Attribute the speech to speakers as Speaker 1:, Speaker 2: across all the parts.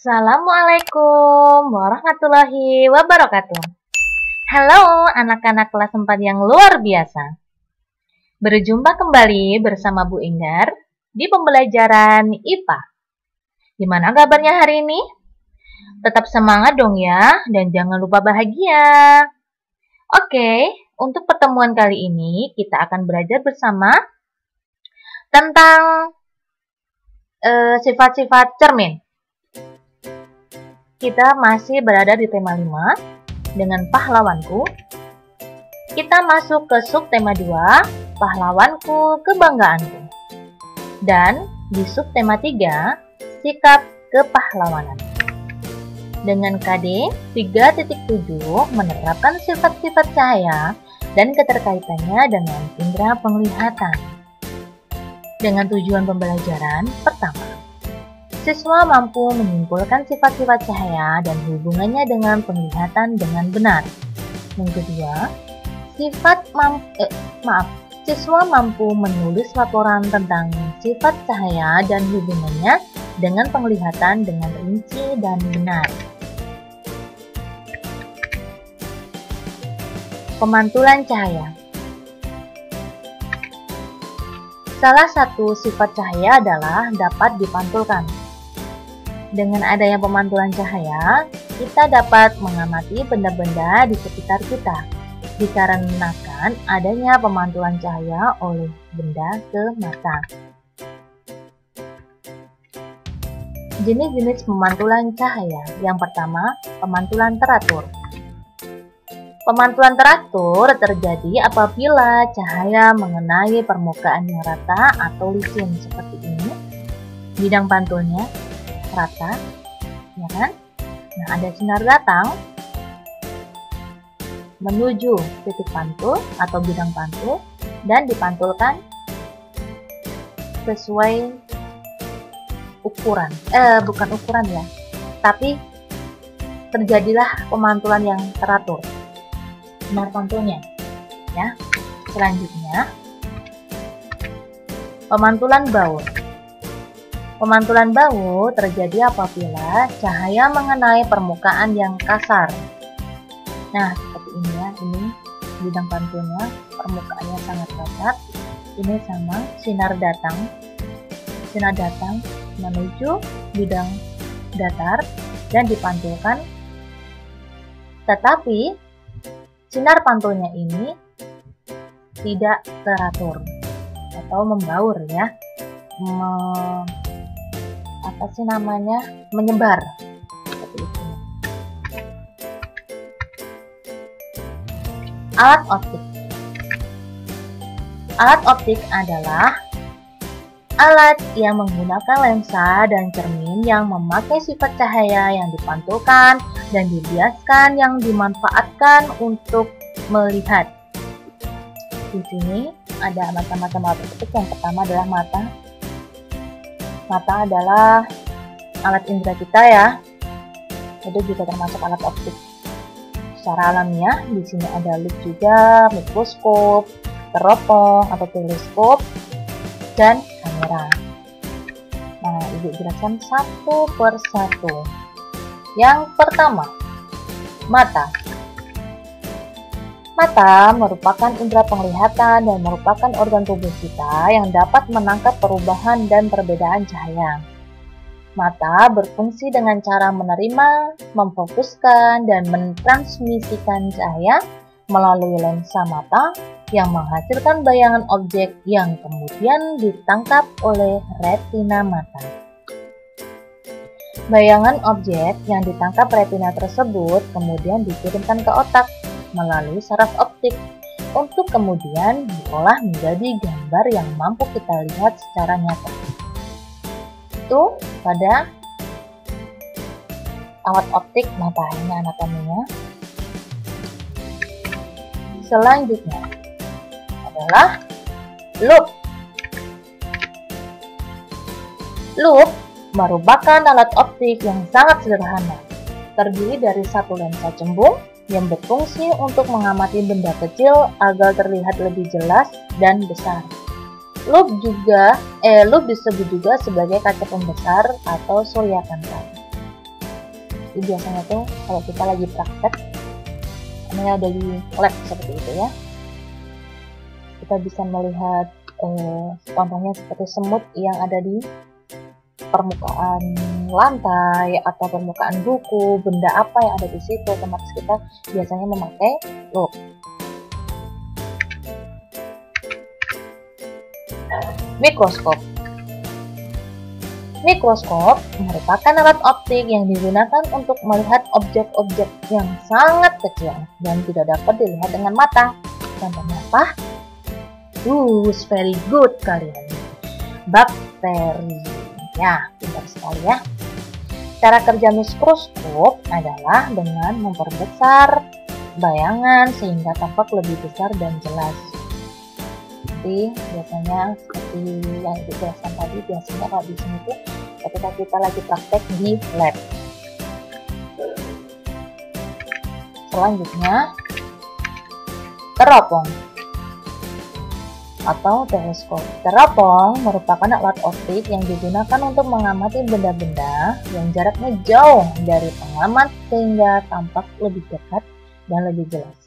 Speaker 1: Assalamualaikum warahmatullahi wabarakatuh. Halo anak-anak kelas 4 yang luar biasa. Berjumpa kembali bersama Bu Enggar di pembelajaran IPA. Gimana kabarnya hari ini? Tetap semangat dong ya, dan jangan lupa bahagia. Oke, untuk pertemuan kali ini kita akan belajar bersama tentang sifat-sifat cermin. Kita masih berada di tema 5 dengan pahlawanku. Kita masuk ke subtema 2, pahlawanku, kebanggaanku. Dan di subtema 3, sikap kepahlawanan. Dengan KD 3.7 menerapkan sifat-sifat cahaya dan keterkaitannya dengan indera penglihatan. Dengan tujuan pembelajaran pertama, siswa mampu menyimpulkan sifat-sifat cahaya dan hubungannya dengan penglihatan dengan benar. Yang kedua, siswa mampu menulis laporan tentang sifat cahaya dan hubungannya dengan penglihatan dengan rinci dan benar. Pemantulan cahaya. Salah satu sifat cahaya adalah dapat dipantulkan. Dengan adanya pemantulan cahaya, kita dapat mengamati benda-benda di sekitar kita, dikarenakan adanya pemantulan cahaya oleh benda ke mata. Jenis-jenis pemantulan cahaya. Yang pertama, pemantulan teratur. Pemantulan teratur terjadi apabila cahaya mengenai permukaan yang rata atau licin seperti ini. Bidang pantulnya rata, ya kan? Nah, ada sinar datang menuju titik pantul atau bidang pantul dan dipantulkan sesuai ukuran. Bukan ukuran ya, tapi terjadilah pemantulan yang teratur. Sinar pantulnya, ya. Selanjutnya, pemantulan baur. Pemantulan baur terjadi apabila cahaya mengenai permukaan yang kasar. Nah, seperti ini ya, ini bidang pantulnya, permukaannya sangat kasar. Ini sama sinar datang menuju bidang datar dan dipantulkan. Tetapi sinar pantulnya ini tidak teratur atau membaur ya. Menyebar seperti itu. Alat optik. Alat optik adalah alat yang menggunakan lensa dan cermin yang memakai sifat cahaya yang dipantulkan dan dibiaskan yang dimanfaatkan untuk melihat. Di sini ada macam-macam alat optik. Yang pertama adalah mata. Mata adalah alat indera kita ya. Itu juga termasuk alat optik. Secara alamiah di sini ada loop juga, mikroskop, teropong atau teleskop, dan kamera. Nah, Ibu jelaskan satu persatu. Yang pertama, mata. Mata merupakan indera penglihatan dan merupakan organ tubuh kita yang dapat menangkap perubahan dan perbedaan cahaya. Mata berfungsi dengan cara menerima, memfokuskan, dan mentransmisikan cahaya melalui lensa mata yang menghasilkan bayangan objek yang kemudian ditangkap oleh retina mata. Bayangan objek yang ditangkap retina tersebut kemudian dikirimkan ke otak melalui saraf optik untuk kemudian diolah menjadi gambar yang mampu kita lihat secara nyata. Itu pada alat optik mata, ini anatominya. Selanjutnya adalah loop. Loop merupakan alat optik yang sangat sederhana, terdiri dari satu lensa cembung yang berfungsi untuk mengamati benda kecil agar terlihat lebih jelas dan besar. Loop disebut juga sebagai kaca pembesar atau surya kantor. Jadi biasanya tuh kalau kita lagi praktek, ini ada di lab seperti itu ya, kita bisa melihat contohnya seperti semut yang ada di permukaan lantai atau permukaan buku, benda apa yang ada di situ, otomatis kita biasanya memakai loupe. Mikroskop. Mikroskop merupakan alat optik yang digunakan untuk melihat objek-objek yang sangat kecil dan tidak dapat dilihat dengan mata. Contohnya apa? Very good kalian. Bakteri. Ya, pintar sekali ya. Cara kerja mikroskop adalah dengan memperbesar bayangan sehingga tampak lebih besar dan jelas. Jadi biasanya seperti yang dijelaskan tadi, biasanya kalau di sini tuh ketika kita lagi praktek di lab. Selanjutnya, teropong atau teleskop. Teropong merupakan alat optik yang digunakan untuk mengamati benda-benda yang jaraknya jauh dari pengamat sehingga tampak lebih dekat dan lebih jelas.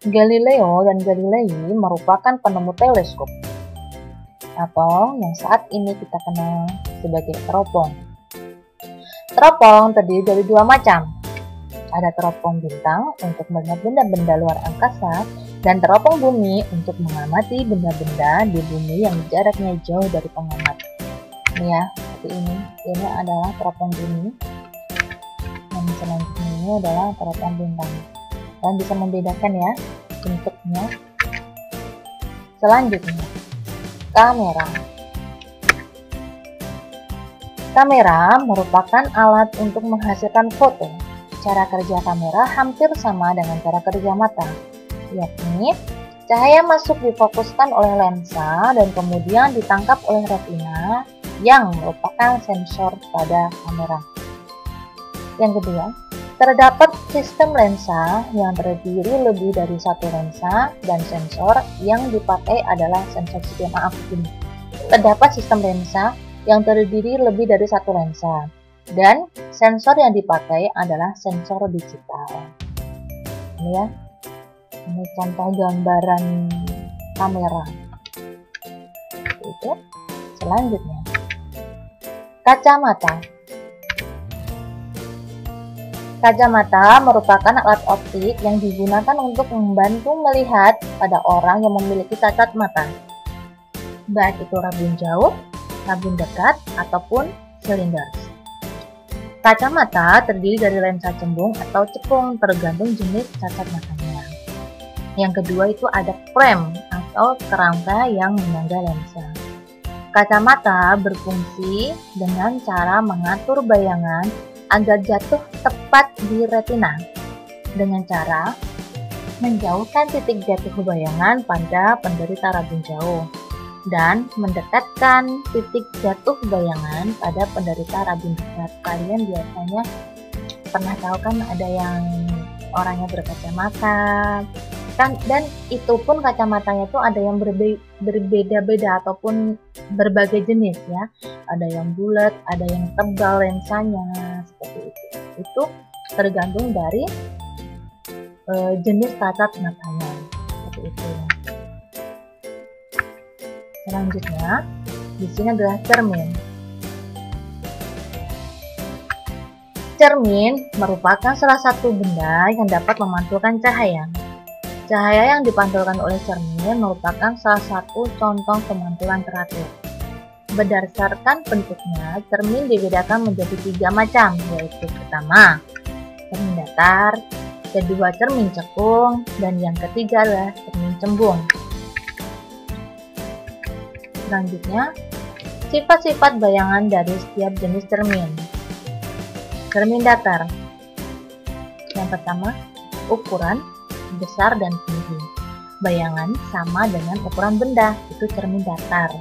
Speaker 1: Galileo dan Galilei merupakan penemu teleskop atau yang saat ini kita kenal sebagai teropong. Teropong terdiri dari dua macam. Ada teropong bintang untuk melihat benda-benda luar angkasa dan teropong bumi untuk mengamati benda-benda di bumi yang jaraknya jauh dari pengamat. Ini ya, seperti ini. Ini adalah teropong bumi. Yang selanjutnya ini adalah teropong bintang. Kalian bisa membedakan ya bentuknya. Selanjutnya, kamera. Kamera merupakan alat untuk menghasilkan foto. Cara kerja kamera hampir sama dengan cara kerja mata, yakni cahaya masuk difokuskan oleh lensa dan kemudian ditangkap oleh retina yang merupakan sensor pada kamera. Yang kedua, terdapat sistem lensa yang terdiri lebih dari satu lensa dan sensor yang dipakai adalah sensor Terdapat sistem lensa yang terdiri lebih dari satu lensa dan sensor yang dipakai adalah sensor digital. Ini ya. Ini contoh gambaran kamera. Itu. Selanjutnya, kacamata. Kacamata merupakan alat optik yang digunakan untuk membantu melihat pada orang yang memiliki cacat mata, baik itu rabun jauh, rabun dekat, ataupun silinder. Kacamata terdiri dari lensa cembung atau cekung tergantung jenis cacat matanya. Yang kedua itu ada frame atau kerangka yang menyangga lensa. Kacamata berfungsi dengan cara mengatur bayangan agar jatuh tepat di retina dengan cara menjauhkan titik jatuh bayangan pada penderita rabun jauh dan mendekatkan titik jatuh bayangan pada penderita rabun dekat. Kalian biasanya pernah tahu kan ada yang orangnya berkacamata kan, dan itu pun kacamatanya tuh ada yang berbeda-beda ataupun berbagai jenis ya. Ada yang bulat, ada yang tebal lensanya, seperti itu. Itu tergantung dari jenis cacat matanya, seperti itu. Selanjutnya, di sini adalah cermin. Cermin merupakan salah satu benda yang dapat memantulkan cahaya. Cahaya yang dipantulkan oleh cermin merupakan salah satu contoh pemantulan teratur. Berdasarkan bentuknya, cermin dibedakan menjadi 3 macam, yaitu pertama, cermin datar, kedua cermin cekung, dan yang ketiga adalah cermin cembung. Selanjutnya, sifat-sifat bayangan dari setiap jenis cermin. Cermin datar. Yang pertama, ukuran besar dan tinggi. Bayangan sama dengan ukuran benda, itu cermin datar.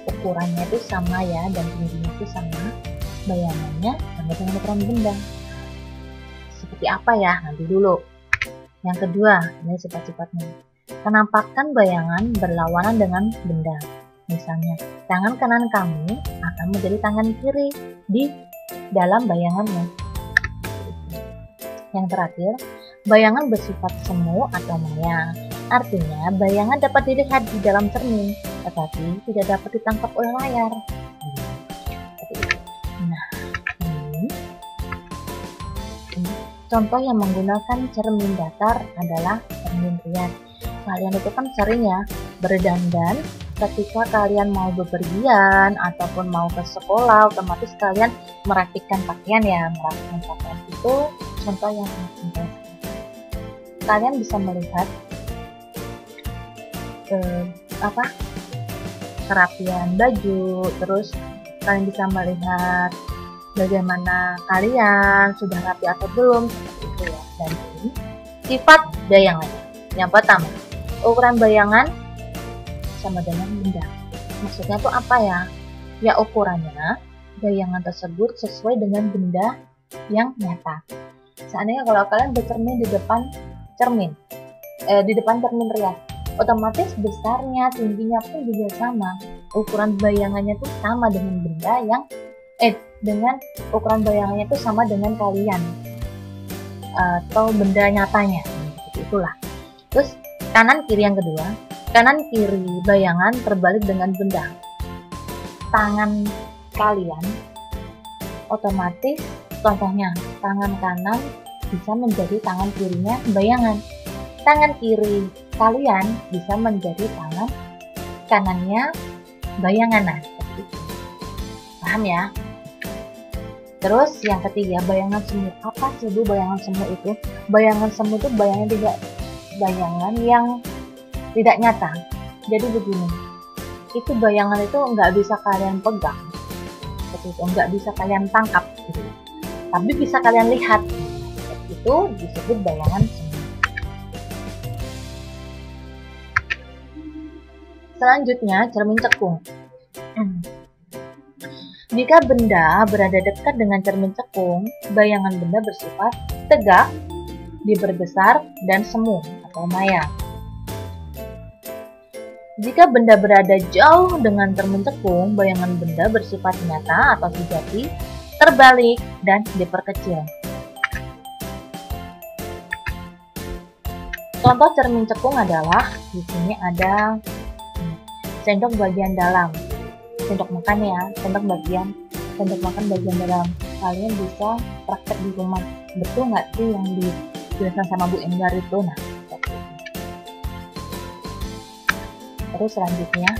Speaker 1: Ukurannya itu sama ya, dan tingginya itu sama. Bayangannya sama dengan ukuran benda. Seperti apa ya? Nanti dulu. Yang kedua, ini sifat-sifatnya. Penampakan bayangan berlawanan dengan benda. Misalnya, tangan kanan kamu akan menjadi tangan kiri di dalam bayangannya. Yang terakhir, bayangan bersifat semu atau maya. Artinya, bayangan dapat dilihat di dalam cermin, tetapi tidak dapat ditangkap oleh layar. Nah, ini contoh yang menggunakan cermin datar adalah cermin rias. Kalian itu kan sering ya berdandan ketika kalian mau bepergian ataupun mau ke sekolah, otomatis kalian merapikan pakaian ya. Merapikan pakaian itu contoh yang sangat mudah. Kalian bisa melihat kerapian baju, terus kalian bisa melihat bagaimana kalian sudah rapi atau belum, seperti itu ya. Dan ini sifat bayangannya. Yang pertama, ukuran bayangan sama dengan benda. Maksudnya tuh apa ya? Ya ukurannya bayangan tersebut sesuai dengan benda yang nyata. Seandainya kalau kalian bercermin di depan cermin rias, otomatis besarnya, tingginya pun juga sama. Ukuran bayangannya tuh sama dengan benda yang dengan ukuran bayangannya itu sama dengan kalian atau benda nyatanya. Seperti itulah. Terus kanan kiri yang kedua, kanan kiri bayangan terbalik dengan benda. Tangan kalian otomatis, contohnya tangan kanan bisa menjadi tangan kirinya bayangan. Tangan kiri kalian bisa menjadi tangan kanannya bayangan. Nah, seperti itu. Paham ya? Terus yang ketiga, bayangan semu. Apa sih Bu bayangan semu itu? Bayangan semu itu bayangan yang tidak nyata. Jadi begini, itu bayangan itu nggak bisa kalian pegang, seperti itu, nggak bisa kalian tangkap, gitu. Tapi bisa kalian lihat. Itu disebut bayangan semu. Selanjutnya, cermin cekung. Jika benda berada dekat dengan cermin cekung, bayangan benda bersifat tegak, diperbesar, dan semu atau maya. Jika benda berada jauh dengan cermin cekung, bayangan benda bersifat nyata atau sejati, terbalik, dan diperkecil. Contoh cermin cekung adalah di sini ada sendok bagian dalam, sendok makan ya, sendok makan bagian dalam. Kalian bisa praktek di rumah. Betul nggak sih yang dijelaskan sama Bu Enggar itu? Nah, terus selanjutnya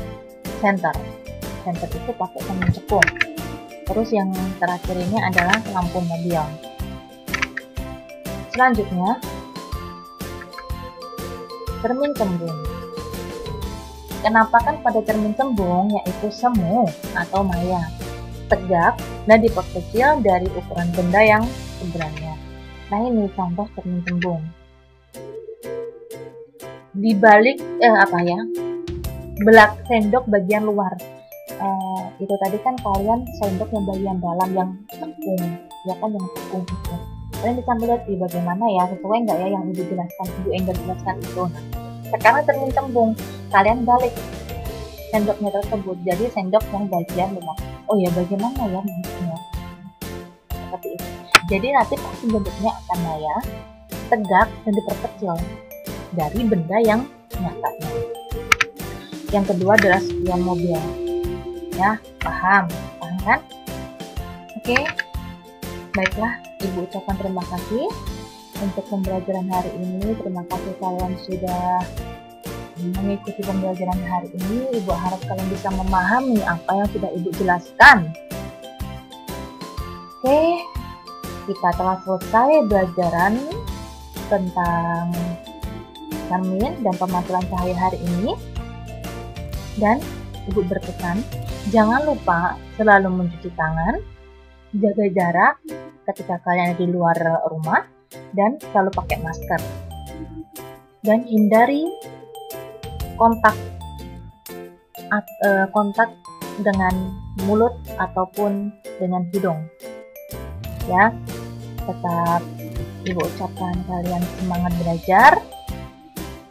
Speaker 1: senter itu pakai cermin cekung. Terus yang terakhir ini adalah lampu mobil. Selanjutnya cermin cembung. Kenapa kan pada cermin cembung yaitu semu atau maya, tegak dan diperkecil dari ukuran benda yang sebenarnya. Nah ini contoh cermin cembung. Di balik belak sendok bagian luar. Itu tadi kan kalian sendok yang bagian dalam yang cekung, ya kan yang cekung itu. Kalian bisa melihat bagaimana ya, sesuai nggak ya yang Ibu jelaskan, Ibu Enggar jelaskan itu. Nah, sekarang cermin cembung, kalian balik sendoknya tersebut jadi sendok yang bagian luar. Oh ya, bagaimana ya bentuknya? Seperti itu. Jadi nanti pasti bentuknya akan maya, tegak, dan diperkecil dari benda yang nyatanya. Yang kedua adalah spion mobil. Ya, paham kan? Oke, baiklah, Ibu ucapkan terima kasih untuk pembelajaran hari ini. Terima kasih kalian sudah mengikuti pembelajaran hari ini. Ibu harap kalian bisa memahami apa yang sudah Ibu jelaskan. Oke, kita telah selesai pembelajaran tentang cermin dan pemantulan cahaya hari ini. Dan Ibu berpesan, jangan lupa selalu mencuci tangan, jaga jarak ketika kalian di luar rumah, dan selalu pakai masker. Dan hindari kontak dengan mulut ataupun dengan hidung. Ya, tetap Ibu ucapkan kalian semangat belajar,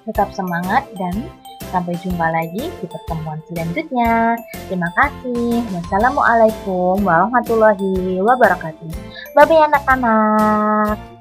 Speaker 1: tetap semangat, dan sampai jumpa lagi di pertemuan selanjutnya. Terima kasih. Wassalamualaikum warahmatullahi wabarakatuh. Bye-bye anak-anak.